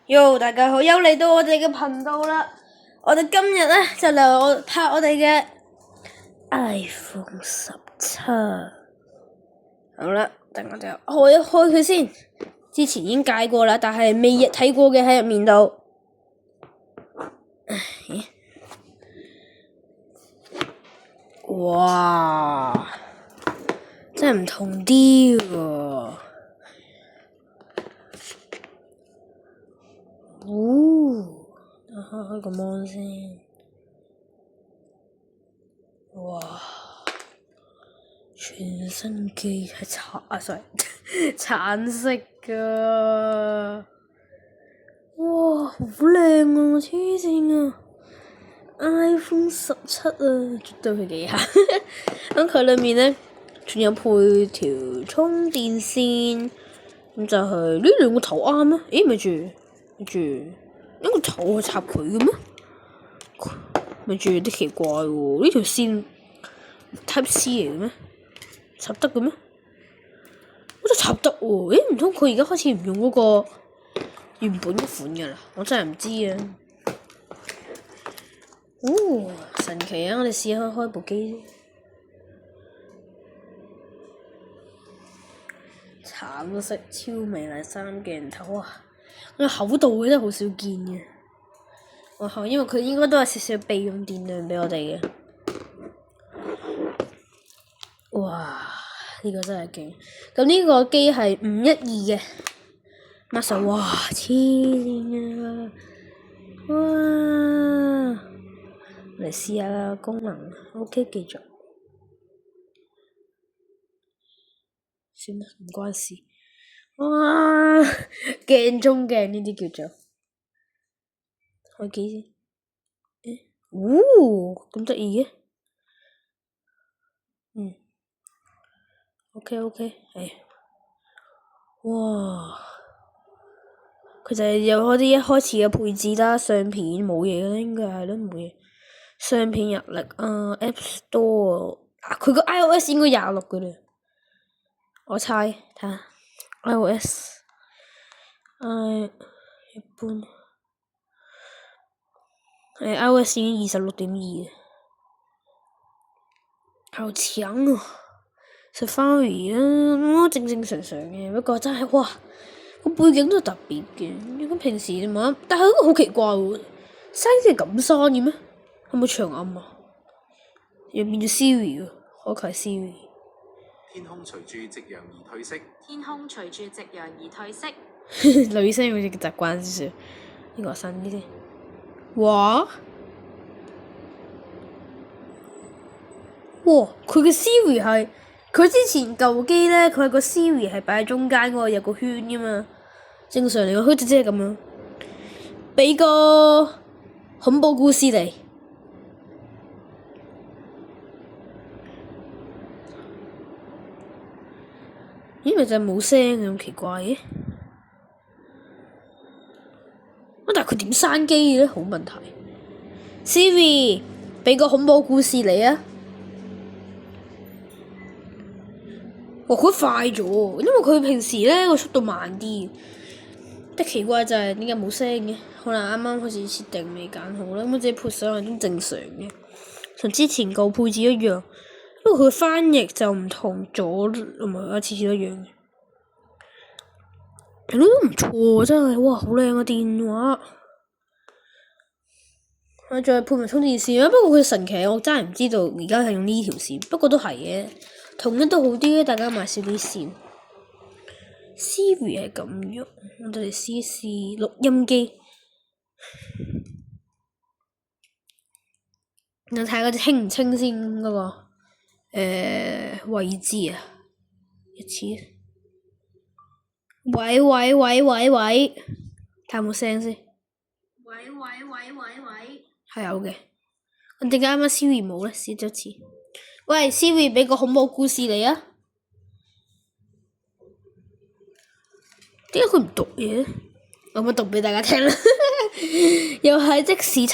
Yo，大家好，又嚟到我哋嘅頻道啦。我哋今日咧就嚟拍我哋嘅 iPhone 17。好啦，等我哋開一開佢先。之前已經解過啦，但係未睇過嘅喺入面度。哇，真係唔同啲喎。開個 mon 先。哇，全新機係橙色㗎。哇，好靚啊！黐線啊 ！iPhone 17啊，絕對係幾下。咁佢裏面咧，仲有配條充電線，咁就係呢兩個頭啱咩？咦，咪住，呢個頭係插佢嘅咩？咪住有啲奇怪喎，呢條線 Type C 嚟嘅咩？插得嘅咩？好似插得喎，唔通佢而家開始唔用嗰個原本嗰款嘅啦？我真係唔知啊！神奇啊！我哋試下開部機先。橙色超美麗三鏡頭啊！個厚度真係好少見嘅。因為佢應該都有少少備用電量俾我哋嘅。哇！呢個真係勁。咁呢個機係512嘅 Max， 哇！黐線啊！哇！嚟試下功能 ，OK 繼續。算啦，唔關事。哇！鏡中鏡呢啲叫做。開機先。咁得意嘅。OK，哇！佢就係有嗰啲一開始嘅配置啦，相片冇嘢啦，應該係咯，冇嘢。相片入力App Store 佢個 iOS 應該26嘅啦，我猜睇下 iOS 一般iOS 已經26.2好強啊！Safari 啊，正常嘅，不過真係哇，個背景都係特別嘅。咁平時冇，但係都好奇怪喎，聲係咁刪嘅咩？係咪長按啊？又變咗 Siri 喎，可能係 Siri。天空隨住夕陽而褪色。女聲好似習慣少少，呢個新啲先。哇！佢嘅 Siri 係佢之前舊機咧，佢個 Siri 係擺喺中間嗰個有個圈㗎嘛。正常嚟講，佢直接係咁樣。俾個恐怖故事嚟。咦？咪就係冇聲咁奇怪嘅。但係佢點閂機嘅咧？好問題。Siri，俾個恐怖故事嚟啊！佢快咗，因為佢平時咧個速度慢啲。得奇怪就係點解冇聲嘅？可能啱啱開始設定未揀好啦，咁自己配上係都正常嘅，同之前舊配置一樣。不過佢翻譯就唔同咗，唔係次次都一樣嘅。都唔錯，真係哇！好靚嘅電話。我再配埋充電線啊！不過佢神奇，我真係唔知道而家係用呢條線，不過都係嘅。同一都好啲，大家買少啲線。Siri 係咁樣，我哋嚟試試錄音機。你睇下嗰啲清唔清先嗰個位置啊！一次。喂，睇下有冇聲先。喂。係有嘅。我點解啱啱 Siri 冇咧？試咗一次。喂 Siri， 俾個恐怖故事嚟啊！點解佢唔讀嘢？我咪讀俾大家聽啦。又係的士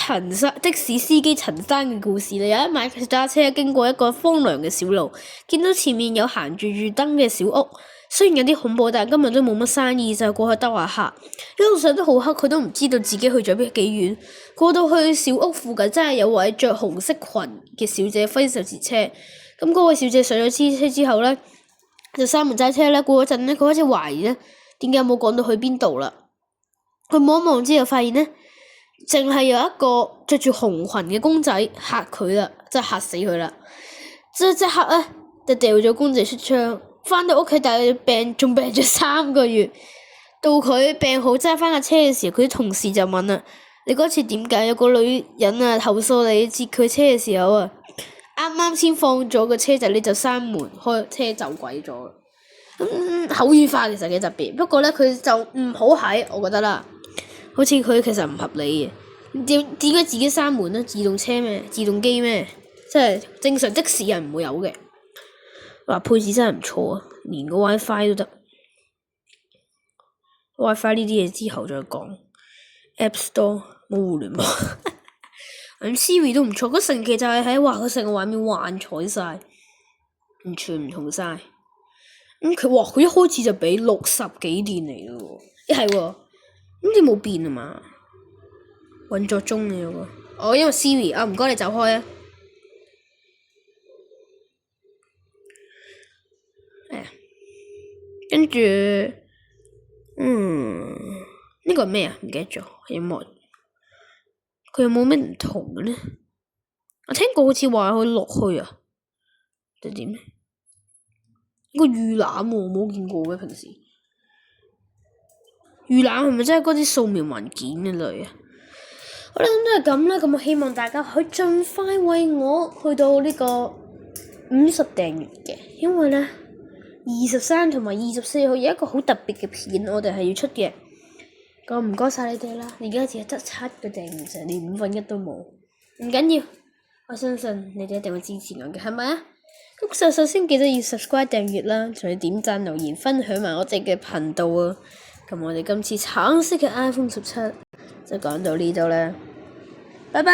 司機陳生嘅故事啦。有一晚佢揸車經過一個荒涼嘅小路，見到前面有行住燈嘅小屋，雖然有啲恐怖，但係今日都冇乜生意，就過去兜下客。一路上都好黑，佢都唔知道自己去咗幾遠。過到去小屋附近，真係有位着紅色裙嘅小姐揮手截車。咁嗰位小姐上咗車之後呢，就閂門揸車咧。過嗰陣咧，佢開始懷疑咧，點解冇講到去邊度啦？佢望一望之後，發現呢，淨係有一個着住紅裙嘅公仔嚇佢啦，真係嚇死佢啦！即刻咧就掉咗公仔出窗。翻到屋企，但係仲病咗3個月。到佢病好揸翻架車嘅時候，佢啲同事就問啦：你嗰次點解有個女人啊投訴你截佢車嘅時候啊，啱啱先放咗個車仔你就閂門開車走鬼咗？口語化其實幾特別，不過咧佢就唔好喺，我覺得啦，好似佢其實唔合理嘅。點解自己閂門咧？自動車咩？自動機咩？即係正常的士人唔會有嘅。話配置真係唔錯啊，連個 WiFi 都得。WiFi 呢啲嘢之後再講。App Store 冇互聯網。Siri 都唔錯，嗰神奇就係佢成個畫面幻彩晒，完全唔同晒。佢一開始就俾60幾電嚟咯喎，係喎，咁你冇變啊嘛？運作中嘅喎。因為 Siri 唔該你走開啊。跟住，呢個係咩啊？唔記得咗，有冇？佢有冇咩唔同嘅呢？我聽過好似話可以落去啊，定點呢？呢個預覽喎，冇見過嘅平時。預覽係咪真係嗰啲掃描文件嘅類啊？好啦，咁都係咁啦。咁我希望大家可以盡快為我去到呢個50訂閱嘅，因為呢。23同埋24號有一個好特別嘅片，我哋係要出嘅。咁唔該晒你哋啦，而家只係得7個訂閱啫，連1/5都冇。唔緊要，我相信你哋一定會支持我嘅，係咪啊？咁首先記得要 subscribe 訂閱啦，仲要點讚留言分享埋我哋嘅頻道啊。咁我哋今次橙色嘅 iPhone 17就講到呢度啦，拜拜。